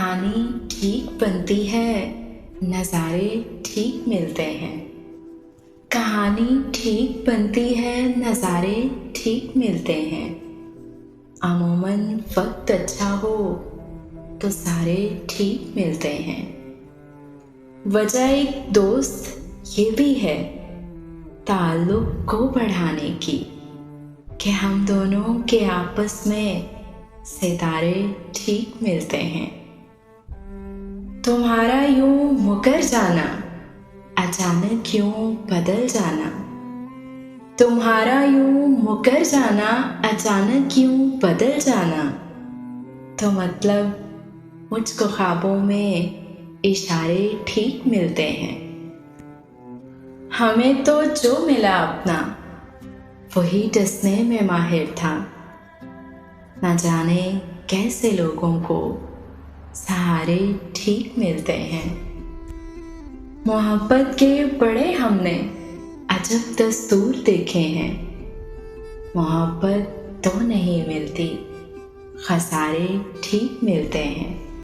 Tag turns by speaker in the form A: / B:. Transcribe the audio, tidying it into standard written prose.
A: कहानी ठीक बनती है, नज़ारे ठीक मिलते हैं। कहानी ठीक बनती है, नज़ारे ठीक मिलते हैं। अमूमन वक्त अच्छा हो तो सारे ठीक मिलते हैं। वजह एक दोस्त ये भी है ताल्लुक़ को बढ़ाने की कि हम दोनों के आपस में सितारे ठीक मिलते हैं। तुम्हारा यूं मुकर जाना, अचानक यूं बदल जाना। तुम्हारा यूं मुकर जाना, अचानक यूं बदल जाना। तो मतलब मुझको ख्वाबों में इशारे ठीक मिलते हैं। हमें तो जो मिला अपना वही डसने में माहिर था। न जाने कैसे लोगों को सहारे ठीक मिलते हैं। मोहब्बत के बड़े हमने अजब दस्तूर देखे हैं। मोहब्बत तो नहीं मिलती, खसारे ठीक मिलते हैं।